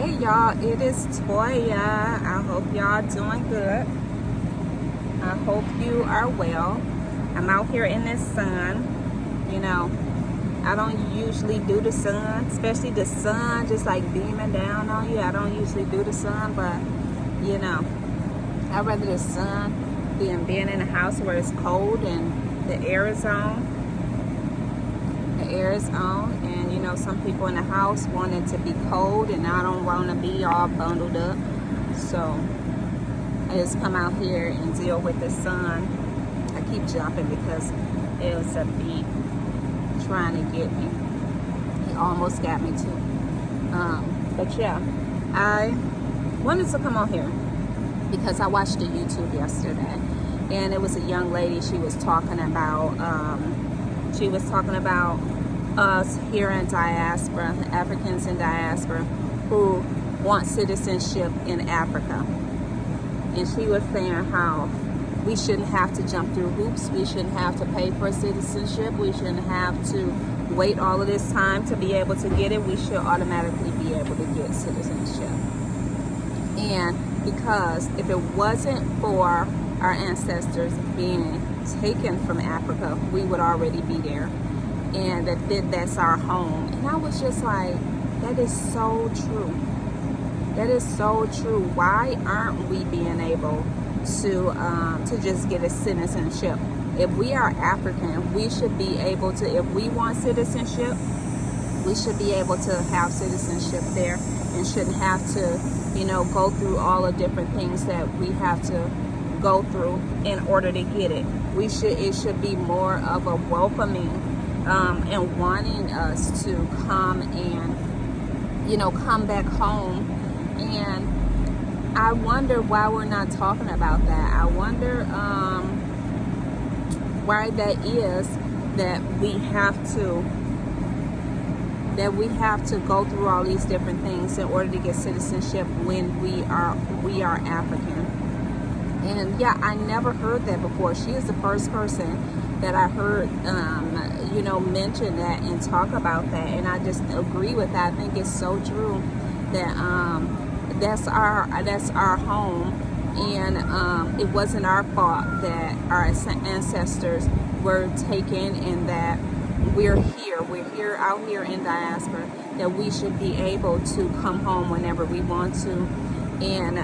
Hey y'all, it is Toya. I hope y'all doing good. I hope you are well. I'm out here in this sun. You know, I don't usually do the sun, especially the sun just like beaming down on you. I don't usually do the sun, but you know, I'd rather the sun than being in a house where it's cold and the air is on. The air is on, and you know, some people in the house want it to be cold, and I don't want to be all bundled up. So I just come out here and deal with the sun. I keep jumping because it was a bee trying to get me. He almost got me too. But yeah, I wanted to come on here because I watched a YouTube yesterday, and it was a young lady. She was talking about us here in diaspora, Africans in diaspora who want citizenship in Africa. And she was saying how we shouldn't have to jump through hoops. We shouldn't have to pay for citizenship. We shouldn't have to wait all of this time to be able to get it. We should automatically be able to get citizenship. And because if it wasn't for our ancestors being taken from Africa, we would already be there. And that's our home. And I was just like, that is so true. That is so true. Why aren't we being able to just get a citizenship? If we are African, we should be able to, if we want citizenship, we should be able to have citizenship there and shouldn't have to, you know, go through all the different things that we have to go through in order to get it. It should be more of a welcoming and wanting us to come and, you know, come back home. And I wonder why we're not talking about that. I wonder why that is that we have to go through all these different things in order to get citizenship when we are African. And yeah, I never heard that before. She is the first person that I heard, you know, mention that and talk about that. And I just agree with that. I think it's so true that that's our home. And it wasn't our fault that our ancestors were taken and that we're here out here in diaspora, that we should be able to come home whenever we want to and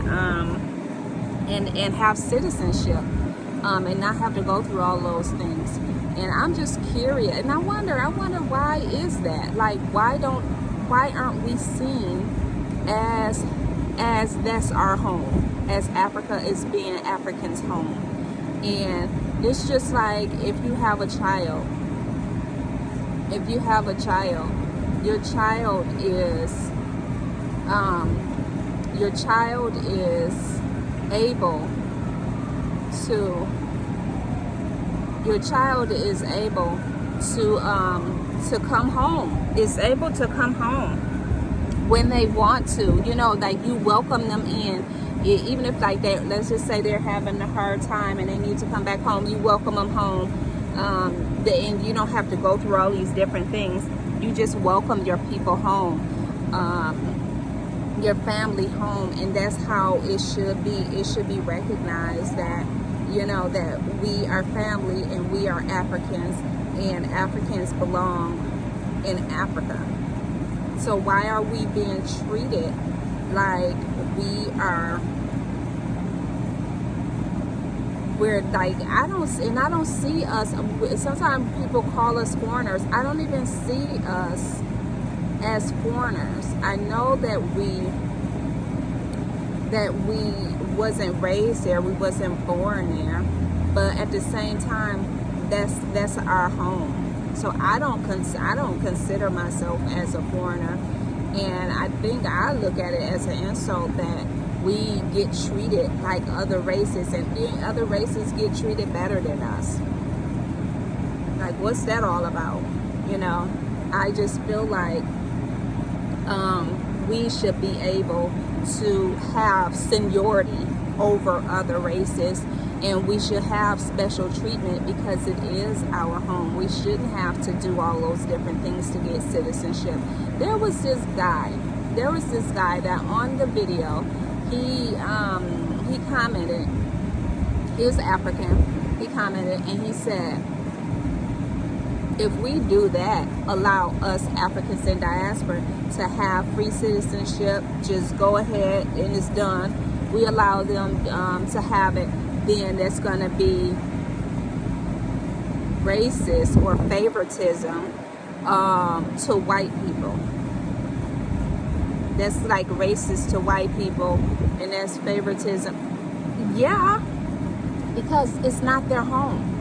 have citizenship. And not have to go through all those things. And I'm just curious, and I wonder why is that? Like, why aren't we seen as that's our home, as Africa is being Africans' home? And it's just like if you have a child, your child is able to come home, is able to come home when they want to, you know, like you welcome them in, even if like let's just say they're having a hard time and they need to come back home, you welcome them home, and you don't have to go through all these different things. You just welcome your people home, your family home, and that's how it should be. It should be recognized that, you know, that we are family and we are Africans, and Africans belong in Africa. So why are we being treated like we're like, I don't see us, sometimes people call us foreigners. I don't even see us as foreigners. I know that we wasn't raised there, we wasn't born there, but at the same time, that's our home. So I don't consider myself as a foreigner, and I think I look at it as an insult that we get treated like other races, and other races get treated better than us. Like, what's that all about? You know, I just feel like we should be able to have seniority over other races, and we should have special treatment because it is our home. We shouldn't have to do all those different things to get citizenship. There was this guy there was this guy that on the video, he commented, he was African, he commented and he said, if we do that, allow us Africans in diaspora to have free citizenship, just go ahead and it's done, we allow them to have it, then there's going to be racist or favoritism to white people. That's like racist to white people, and that's favoritism. Yeah, because it's not their home.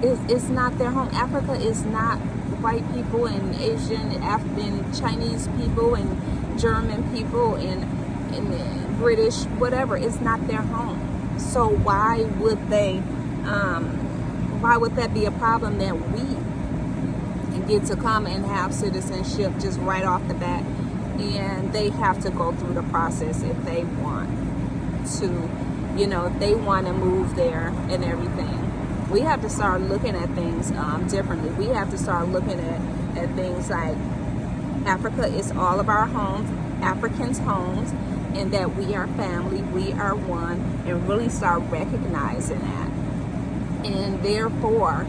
It's not their home. Africa is not white people and Asian, African, Chinese people and German people and British, whatever. It's not their home. So why would that be a problem that we get to come and have citizenship just right off the bat, and they have to go through the process if they want to, if they want to move there and everything. We have to start looking at things differently. We have to start looking at things like Africa is all of our homes, Africans' homes, and that we are family, we are one, and really start recognizing that. And therefore,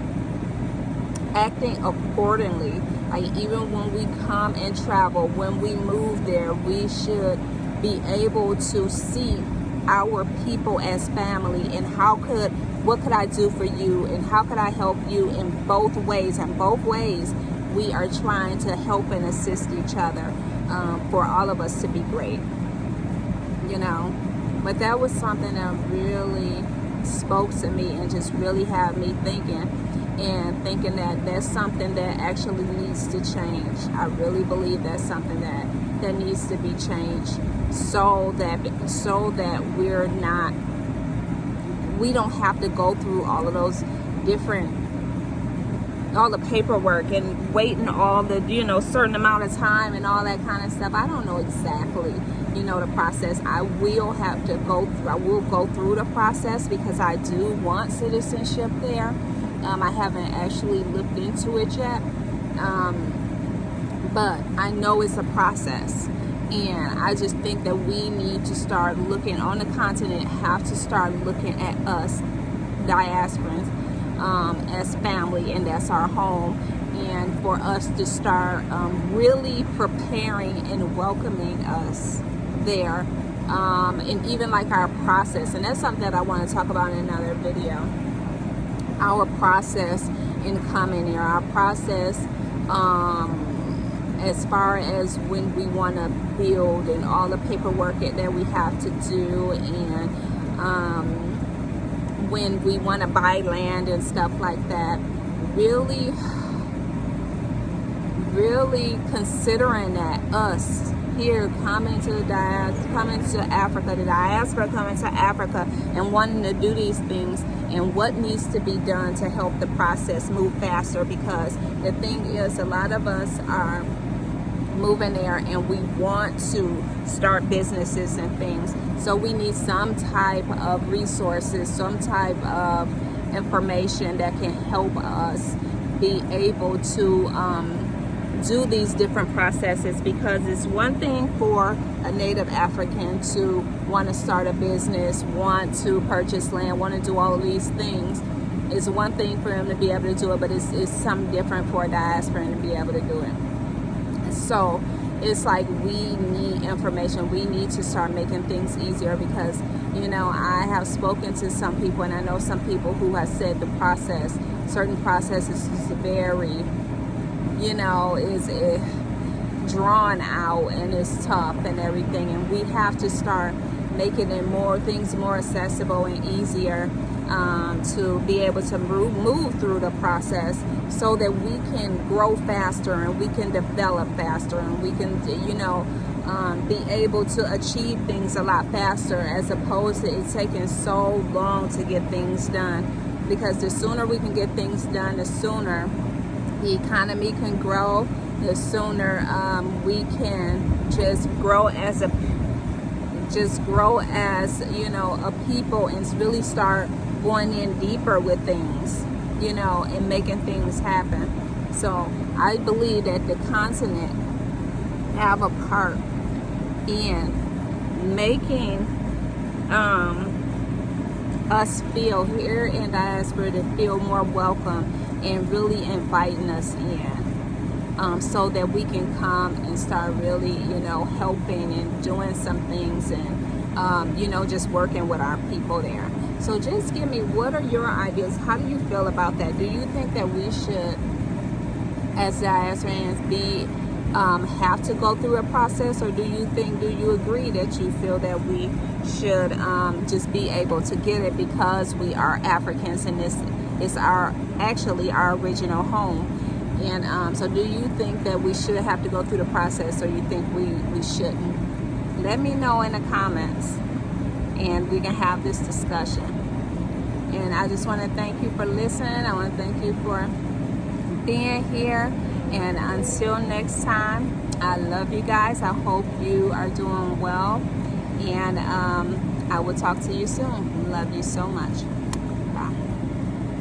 acting accordingly. Like even when we come and travel, when we move there, we should be able to see our people as family, and what could I do for you, and how could I help you in both ways. And both ways we are trying to help and assist each other for all of us to be great, but that was something that really spoke to me and just really had me thinking that that's something that actually needs to change. I really believe that's something that needs to be changed, so that we don't have to go through all of those all the paperwork and waiting all the certain amount of time and all that kind of stuff. I don't know exactly the process. I will go through the process because I do want citizenship there. I haven't actually looked into it yet, but I know it's a process, and I just think that we need to start looking on the continent, have to start looking at us diasporans as family, and that's our home, and for us to start really preparing and welcoming us there, and even like our process. And that's something that I want to talk about in another video. Our process in coming here, our process as far as when we want to build and all the paperwork that we have to do, and when we want to buy land and stuff like that. Really considering that us here coming to Africa, the diaspora coming to Africa and wanting to do these things, and what needs to be done to help the process move faster. Because the thing is, a lot of us are moving there and we want to start businesses and things, so we need some type of resources, some type of information that can help us be able to do these different processes. Because it's one thing for a Native African to want to start a business, want to purchase land, want to do all of these things. It's one thing for them to be able to do it, but it's something different for a diasporan to be able to do it. So it's like we need information. We need to start making things easier, because I have spoken to some people, and I know some people who have said certain processes is very is drawn out and it's tough and everything, and we have to start making things more accessible and easier to be able to move through the process, so that we can grow faster and we can develop faster, and we can be able to achieve things a lot faster, as opposed to it taking so long to get things done. Because the sooner we can get things done, the sooner the economy can grow, the sooner we can just grow as a people, and really start going in deeper with things, and making things happen. So I believe that the continent have a part in making us feel here in diaspora to feel more welcome and really inviting us in, so that we can come and start really, you know, helping and doing some things and, you know, just working with our people there. So just give me, what are your ideas? How do you feel about that? Do you think that we should, as diasporans, have to go through a process, or do you agree that you feel that we should just be able to get it because we are Africans and this is actually our original home? And so do you think that we should have to go through the process, or you think we shouldn't? Let me know in the comments and we can have this discussion. And I just want to thank you for listening. I want to thank you for being here. And until next time, I love you guys. I hope you are doing well. And I will talk to you soon. Love you so much. Bye.